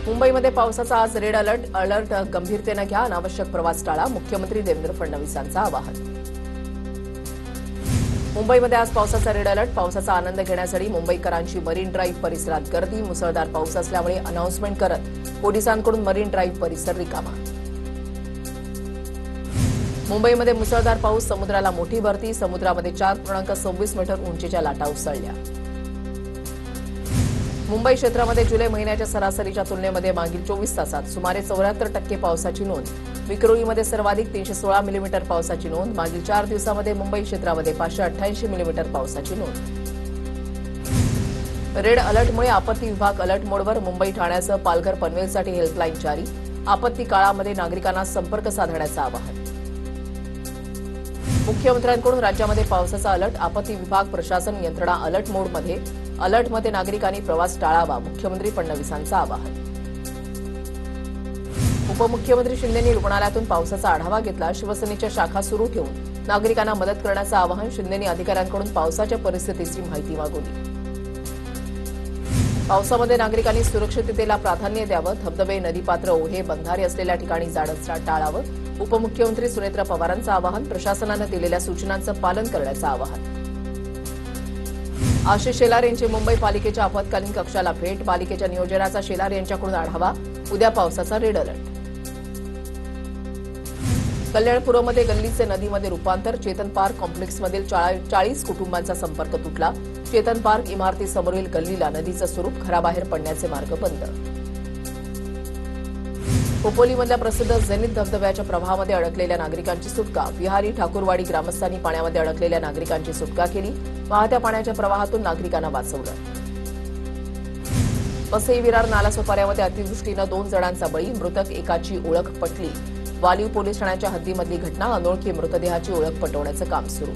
मुंबईमध्ये पावसाचा आज रेड अलर्ट गंभीरतेने घ्या, अनावश्यक प्रवास टाळा, मुख्यमंत्री देवेंद्र फडणवीसांचं आवाहन. मुंबईमध्ये आज पावसाचा रेड अलर्ट. पावसाचा आनंद घेण्यासाठी मुंबईकरांची मरीन ड्राईव्ह परिसरात गर्दी. मुसळधार पाऊस असल्यामुळे अनाउन्समेंट करत पोलिसांकडून मरीन ड्राईव्ह परिसर रिकामा. मुंबईमध्ये मुसळधार पाऊस, समुद्राला मोठी भरती. समुद्रामध्ये 4.26 मीटर उंचीच्या लाटा उसळल्या. मुंबई क्षेत्रामध्ये जुलै महिन्याच्या सरासरीच्या तुलनेमध्ये मागील 24 तासात सुमारे 74% पावसाची नोंद. विक्रोळीमध्ये सर्वाधिक 316 मिलीमीटर पावसाची नोंद. मागील 4 दिवसांमध्ये मुंबई क्षेत्रामध्ये 588 मिलीमीटर पावसाची नोंद. रेड अलर्टमुळे आपत्ती विभाग अलर्ट मोडवर. मुंबई ठाण्यासह पालघर पनवेलसाठी हेल्पलाईन जारी. आपत्ती काळामध्ये नागरिकांना संपर्क साधण्याचं आवाहन. मुख्यमंत्र्यांकडून राज्यामध्ये पावसाचा अलर्ट. आपत्ती विभाग प्रशासन यंत्रणा अलर्ट मोडमध्ये. अलर्टमध्ये नागरिकांनी प्रवास टाळावा, मुख्यमंत्री फडणवीसांचं आवाहन. उपमुख्यमंत्री शिंदेंनी रुग्णालयातून पावसाचा आढावा घेतला. शिवसेनेच्या शाखा सुरू ठेवून नागरिकांना मदत करण्याचं आवाहन. शिंदेंनी अधिकाऱ्यांकडून पावसाच्या परिस्थितीची माहिती मागवली. पावसामध्ये नागरिकांनी सुरक्षिततेला प्राधान्य द्यावं. धबधबे, नदीपात्र, ओढे, बंधारे असलेल्या ठिकाणी जाणं टाळावं. उपमुख्यमंत्री सुनेत्र पवारांचं आवाहन. प्रशासनानं दिलेल्या सूचनांचं पालन करण्याचं आवाहन. आशिष शेलार यांची मुंबई पालिकेच्या आपत्कालीन कक्षाला भेट. पालिकेच्या नियोजनाचा शेलार यांच्याकडून आढावा. उद्या पावसाचा रेड अलर्ट. कल्याणपुरमध्ये गल्लीचे नदीमध्ये रूपांतर. चेतन पार्क कॉम्प्लेक्समधील 40 कुटुंबांचा संपर्क तुटला. चेतन पार्क इमारतीसमोरील गल्लीला नदीचं स्वरूप. घराबाहेर पडण्याचे मार्ग बंद. खोपोलीमधल्या प्रसिद्ध झेनिथ धबधब्याच्या प्रवाहामध्ये अडकलेल्या नागरिकांची सुटका. विहारी ठाकूरवाडी ग्रामस्थांनी पाण्यामध्ये अडकलेल्या नागरिकांची सुटका केली. वाहत्या पाण्याच्या प्रवाहातून नागरिकांना वाचवलं. वसई विरार नालासोपाऱ्यामध्ये अतिवृष्टीनं 2 जणांचा बळी. मृतक एकाची ओळख पटली. वालीव पोलीस ठाण्याच्या हद्दीमधली घटना. अनोळखी मृतदेहाची ओळख पटवण्याचं काम सुरू.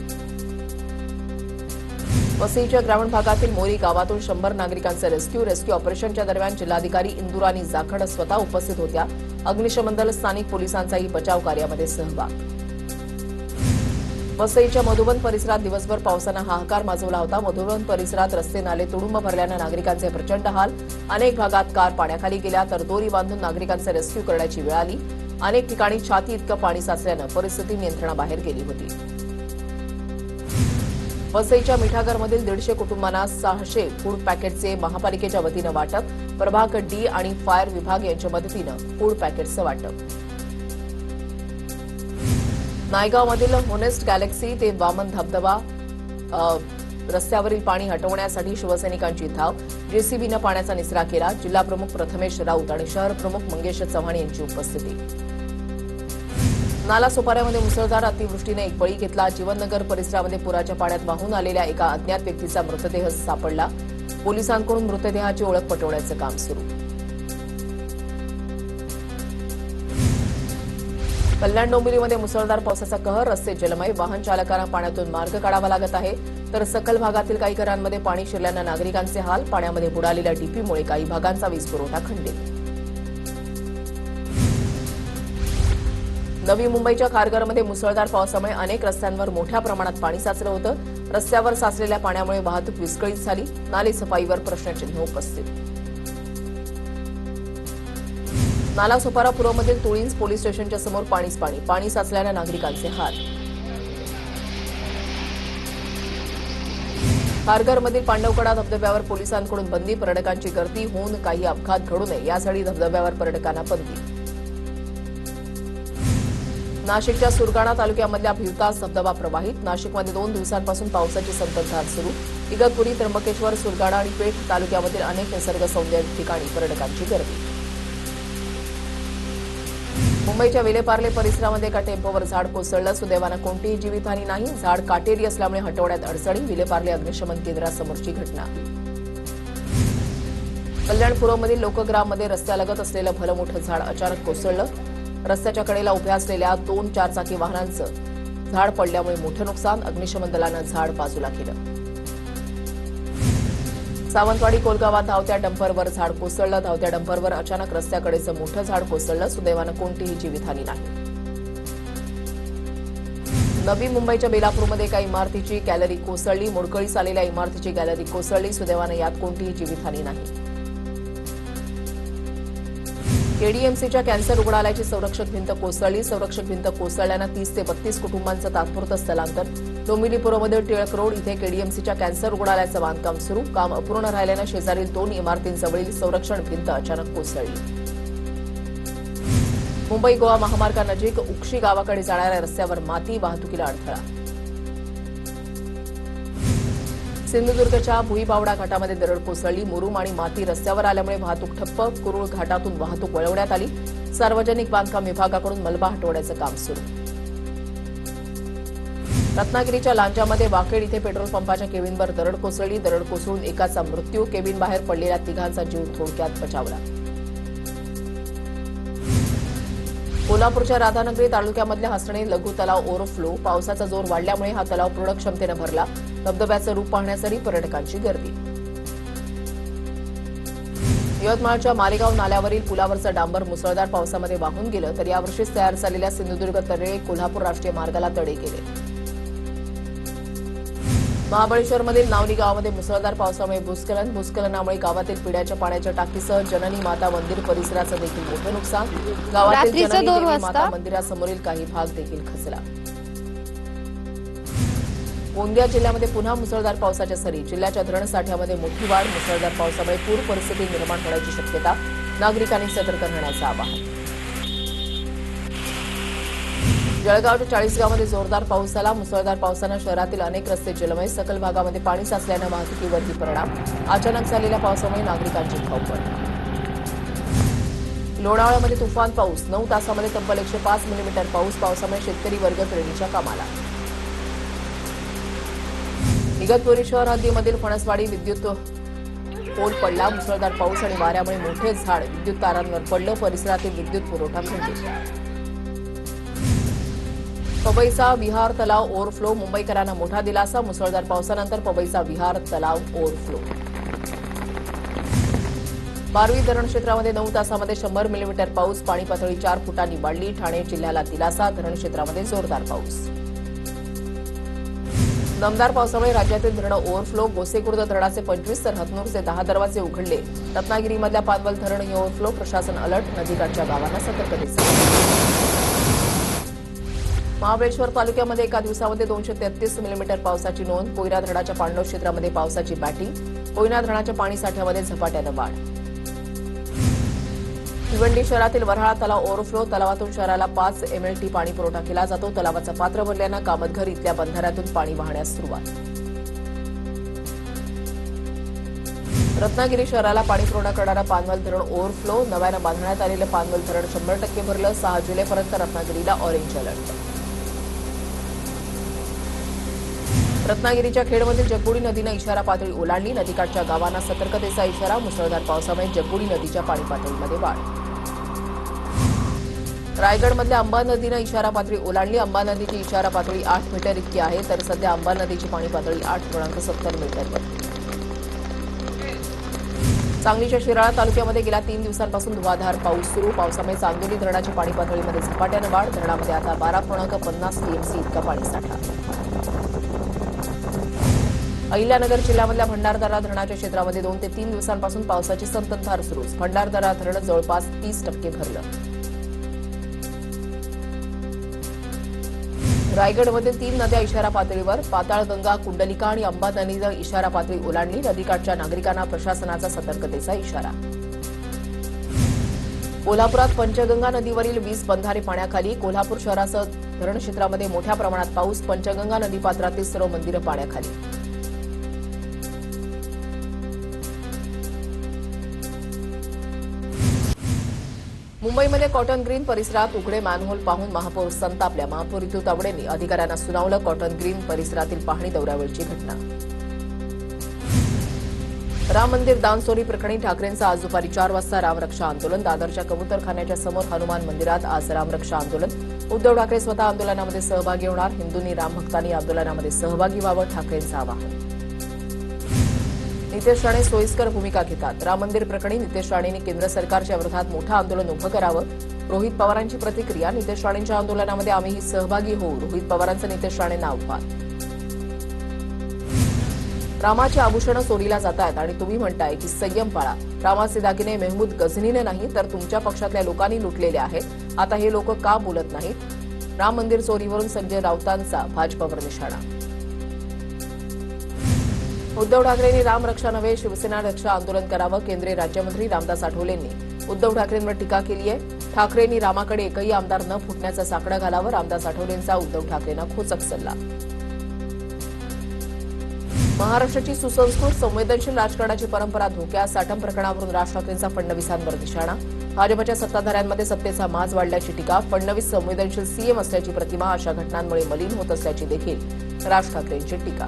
वसईच्या ग्रामीण भागातील मोरी गावातून 100 नागरिकांचं रेस्क्यू ऑपरेशनच्या दरम्यान जिल्हाधिकारी इंदुराणी जाखड स्वतः उपस्थित होत्या. अग्निशमन दल, स्थानिक पोलिसांचाही बचाव कार्यामध्ये सहभाग. वसईच्या मधुबन परिसरात दिवसभर पावसानं हाहाकार माजवला होता. मधुबन परिसरात रस्ते नाले तुडुंब भरल्यानं नागरिकांचे प्रचंड हाल. अनेक भागात कार पाण्याखाली गेल्या तर दोरी बांधून नागरिकांचं रेस्क्यू करण्याची वेळ आली. अनेक ठिकाणी छाती इतकं पाणी साचल्यानं परिस्थिती नियंत्रणाबाहेर गेली होती. वसईच्या मिठागरमधील 150 कुटुंबांना 600 फूड पॅकेटचे महापालिकेच्या वतीनं वाटप. प्रभाग डी आणि फायर विभाग यांच्या मदतीनं फूड पॅकेटचं वाटप. नायगावमधील होनेस्ट गॅलेक्सी ते वामन धबधबा रस्त्यावरील पाणी हटवण्यासाठी शिवसैनिकांची धाव. जेसीबीनं पाण्याचा निचरा केला. जिल्हाप्रमुख प्रथमेश राऊत आणि शहर प्रमुख मंगेश चव्हाण यांची उपस्थिती. नालासोपाऱ्यामध्ये मुसळधार अतिवृष्टीने एक बळी घेतला. जीवननगर परिसरामध्ये पुराच्या पाण्यात वाहून आलेल्या एका अज्ञात व्यक्तीचा मृतदेह सापडला. पोलिसांकडून मृतदेहाची ओळख पटवण्याचं काम सुरू. कल्याण डोंबिवलीमध्ये मुसळधार पावसाचा कहर. रस्ते जलमय. वाहन चालकांना पाण्यातून मार्ग काढावा लागत आहे. तर सखल भागातील काही घरांमध्ये पाणी शिरल्यानं नागरिकांचे हाल. पाण्यामध्ये बुडालेल्या डीपीमुळे काही भागांचा वीज पुरवठा खंडित. नवी मुंबईच्या खारघरमध्ये मुसळधार पावसामुळे अनेक रस्त्यांवर मोठ्या प्रमाणात पाणी साचलं होतं. रस्त्यावर साचलेल्या पाण्यामुळे वाहतूक विस्कळीत झाली. नाले सफाईवर प्रश्नचिन्ह उपस्थित. नालासोपारा पुरममधील तुळींज पोलीस स्टेशनच्या समोर पाणी साचल्यानं नागरिकांचे हाल. खारघरमधील पांडवकडा धबधब्यावर पोलिसांकडून बंदी. पर्यटकांची गर्दी होऊन काही अपघात घडू नये यासाठी धबधब्यावर पर्यटकांना बंदी. नाशिकच्या सुरगाणा तालुक्यामधल्या भिवतास धबधबा प्रवाहित. नाशिकमध्ये 2 दिवसांपासून पावसाची संततधार सुरू. इगतपुरी, त्र्यंबकेश्वर, सुरगाणा आणि पेठ तालुक्यामधील अनेक निसर्ग सौंदर्य ठिकाणी पर्यटकांची गर्दी. मुंबईच्या विलेपार्ले परिसरामध्ये एका टेम्पोवर झाड कोसळलं. सुदैवानं कोणतीही जीवितहानी नाही. झाड काटेरी असल्यामुळे हटवण्यात अडचणी. विलेपार्ले अग्निशमन केंद्रासमोरची घटना. कल्याणपुरममधील लोकग्राममध्ये रस्त्यालगत असलेलं भलं मोठं झाड अचानक कोसळलं. रस्त्याच्या कडेला उभ्या असलेल्या 2 चारचाकी वाहनांचं झाड पडल्यामुळे मोठं नुकसान. अग्निशमन दलानं झाड बाजूला केलं. सावंतवाडी कोलगावात धावत्या डंपरवर झाड कोसळलं. धावत्या डंपरवर अचानक रस्त्याकडेचं मोठं झाड कोसळलं. सुदैवानं कोणतीही जीवितहानी नाही. नवी मुंबईच्या बेलापूरमध्ये एका इमारतीची गॅलरी कोसळली. मोडकळीस आलेल्या इमारतीची गॅलरी कोसळली. सुदैवानं यात कोणतीही जीवितहानी नाही. केडीएमसीच्या कॅन्सर रुग्णालयाची संरक्षक भिंत कोसळली. संरक्षक भिंत कोसळल्यानं 30 ते 32 कुटुंबांचं तात्पुरतं स्थलांतर. डोंबिवलीपुरमधील टिळक रोड इथे केडीएमसीच्या कॅन्सर रुग्णालयाचं बांधकाम सुरू. काम अपूर्ण राहिल्यानं शेजारील 2 इमारतींजवळील संरक्षण भिंत अचानक कोसळली. मुंबई गोवा महामार्गानजीक उक्षी गावाकडे जाणाऱ्या रस्त्यावर माती, वाहतुकीला अडथळा. सिंधुदुर्गच्या भुईबावडा घाटामध्ये दरड कोसळली. मुरुम आणि माती रस्त्यावर आल्यामुळे वाहतूक ठप्प. कुरुळ घाटातून वाहतूक वळवण्यात आली. सार्वजनिक बांधकाम विभागाकडून मलबा हटवण्याचं काम सुरू. रत्नागिरीच्या लांजामध्ये वाकेड इथे पेट्रोल पंपाच्या केबिनवर दरड कोसळली. दरड कोसळून एकाचा मृत्यू. केबिन बाहेर पडलेल्या 3घांचा जीव थोडक्यात बचावला. कोल्हापूरच्या राधानगरी तालुक्यामधल्या हसणे लघु तलाव ओव्हरफ्लो. पावसाचा जोर वाढल्यामुळे हा तलाव पूर्ण क्षमतेनं भरला. धबधब्याचं रूप पाहण्यासाठी पर्यटकांची गर्दी. यवतमाळच्या मालेगाव नाल्यावरील पुलावरचं डांबर मुसळधार पावसामध्ये वाहून गेलं तर यावर्षीच तयार झालेल्या सिंधुदुर्ग तर्रेळे कोल्हापूर राष्ट्रीय मार्गाला तडे गेले. महाबळेश्वरमधील नावली गावामध्ये मुसळधार पावसामुळे भूस्खलनामुळे गावातील पिण्याच्या पाण्याच्या टाकीसह जननी माता मंदिर परिसराचं देखील मोठं नुकसान. गावातील जननी देवी माता मंदिरासमोरील काही भाग देखील खचला. गोंदिया जिल्ह्यामध्ये पुन्हा मुसळधार पावसाच्या सरी. जिल्ह्याच्या धरण साठ्यामध्ये मोठी वाढ. मुसळधार पावसामुळे पूर परिस्थिती निर्माण होण्याची शक्यता. नागरिकांनी सतर्क राहण्याचं आवाहन. जळगावच्या चाळीसगावमध्ये जोरदार पाऊस झाला. मुसळधार पावसानं शहरातील अनेक रस्ते जलमय. सखल भागामध्ये पाणी साचल्यानं वाहतुकीवरही परिणाम. अचानक झालेल्या पावसामुळे नागरिकांची धावपळ. लोणावळ्यामध्ये तुफान पाऊस. 9 तासामध्ये तब्बल 105 मिलीमीटर पाऊस. पावसामुळे शेतकरी वर्ग पेरणीच्या कामाला. इगतपुरी शहर हद्दीमधील फणसवाडी विद्युत पोल पडला. मुसळधार पाऊस आणि वाऱ्यामुळे मोठे झाड विद्युत तारांवर पडलं. परिसरातील विद्युत पुरवठा खंडित. पवईचा विहार तलाव ओव्हरफ्लो. मुंबईकरांना मोठा दिलासा. मुसळधार पावसानंतर पवईचा विहार तलाव ओव्हरफ्लो. बारवी धरण क्षेत्रामध्ये 9 तासामध्ये 100 मिलीमीटर पाऊस. पाणी पातळी 4 फुटांनी वाढली. ठाणे जिल्ह्याला दिलासा. धरण क्षेत्रामध्ये जोरदार पाऊस. दमदार पावसामुळे राज्यातील धरणं ओव्हरफ्लो. गोसेखुर्द धरणाचे 25 तर हतनूरचे 10 दरवाजे उघडले. रत्नागिरीमधल्या पानवल धरणही ओव्हरफ्लो. प्रशासन अलर्ट. नदीकाठच्या गावांना सतर्कतेचा. महाबळेश्वर तालुक्यामध्ये एका दिवसामध्ये 233 मिलीमीटर पावसाची नोंद. कोयना धरणाच्या पाणलोट क्षेत्रामध्ये पावसाची बॅटिंग. कोयना धरणाच्या पाणीसाठ्यामध्ये झपाट्यानं वाढ. भिवंडी शहरातील वऱ्हाळा तलाव ओव्हरफ्लो. तलावातून शहराला 5 MLT पाणी पुरवठा केला जातो. तलावाचं पात्र भरल्यानं कामतघर इथल्या बंधाऱ्यातून पाणी वाहण्यास सुरुवात. रत्नागिरी शहराला पाणी पुरवठा करणारा पानवल धरण ओव्हरफ्लो. नव्यानं बांधण्यात आलेलं पानवल धरण 100% भरलं. 6 जुलैपर्यंत रत्नागिरीला ऑरेंज अलर्ट. रत्नागिरीच्या खेडमधील जगबुडी नदीनं इशारा पातळी ओलांडली. नदीकाठच्या गावांना सतर्कतेचा इशारा. मुसळधार पावसामुळे जगबुडी नदीच्या पाणी पातळीमध्ये वाढ. रायगडमधल्या अंबा नदीनं इशारा पातळी ओलांडली. अंबा नदीची इशारा पातळी 8 मीटर इतकी आहे. तर सध्या अंबा नदीची पाणी पातळी 8.70 मीटरवर. सांगलीच्या शिराळा तालुक्यामध्ये गेल्या 3 दिवसांपासून धुवाधार पाऊस सुरू. पावसामुळे चांदोली धरणाच्या पाणी पातळीमध्ये झपाट्यानं वाढ. धरणामध्ये आता 12.50 TMC इतका पाणीसाठा. अहिल्यानगर जिल्ह्यामधल्या भंडारदरा धरणाच्या क्षेत्रामध्ये 2 ते 3 दिवसांपासून पावसाची संततधार सुरूच. भंडारदरा धरण जवळपास 30% भरलं. रायगडमधील 3 नद्या इशारा पातळीवर. पाताळगंगा, कुंडलिका आणि अंबा नदीनं इशारा पातळी ओलांडली. नदीकाठच्या नागरिकांना प्रशासनाचा सतर्कतेचा इशारा. कोल्हापुरात पंचगंगा नदीवरील 20 बंधारे पाण्याखाली. कोल्हापूर शहरासह धरण क्षेत्रामध्ये मोठ्या प्रमाणात पाऊस. पंचगंगा नदीपात्रातील सर्व मंदिरं पाण्याखाली. मुंबईमध्ये कॉटन ग्रीन परिसरात उघडे मॅनहोल पाहून महापौर संतापल्या. महापौर रितू तावडेंनी अधिकाऱ्यांना सुनावलं. कॉटन ग्रीन परिसरातील पाहणी दौऱ्यावेळची घटना. राम मंदिर दानचोरी प्रकरणी ठाकरेंचं आज दुपारी 4 वाजता रामरक्षा आंदोलन. दादरच्या कबूतरखान्याच्या समोर हनुमान मंदिरात आज रामरक्षा आंदोलन. उद्धव ठाकरे स्वतः आंदोलनामध्ये सहभागी होणार. हिंदूंनी रामभक्तांनी आंदोलनामध्ये सहभागी व्हावं, ठाकरेंचं आवाहन. नितेश राणे सोयीस्कर भूमिका घेतात. राम मंदिर प्रकरणी नितेश राणेंनी केंद्र सरकारच्या विरोधात मोठं आंदोलन उभं करावं. रोहित पवारांची प्रतिक्रिया. नितेश राणेंच्या आंदोलनामध्ये आम्हीही सहभागी होऊ. रोहित पवारांचं नितेश राणेंना आव्हान. रामाची आभूषणं चोरीला जात आहेत आणि तुम्ही म्हणताय की संयम पाळा. रामाचे दागिने मेहमूद गझनीने नाही तर तुमच्या पक्षातल्या लोकांनी लुटलेले आहेत. आता हे लोक का बोलत नाहीत? राम मंदिर चोरीवरून संजय राऊतांचा भाजपवर निशाणा. उद्धव ठाकरेंनी राम रक्षा नव्हे शिवसेना रक्षा आंदोलन करावं. केंद्रीय राज्यमंत्री रामदास आठवलेंनी उद्धव ठाकरेंवर टीका केली आहे. ठाकरेंनी रामाकडे एकही आमदार न फुटण्याचा साकडा घालावं. रामदास आठवलेंचा उद्धव ठाकरेंना खोचक सल्ला. महाराष्ट्राची सुसंस्कृत संवेदनशील राजकारणाची परंपरा धोक्यात. साठम प्रकरणावरून राज ठाकरेंचा फडणवीसांवर निशाणा. भाजपच्या सत्ताधाऱ्यांमध्ये सत्तेचा माज वाढल्याची टीका. फडणवीस संवेदनशील सीएम असल्याची प्रतिमा अशा घटनांमुळे मलिन होत असल्याची देखील राज ठाकरेंची टीका.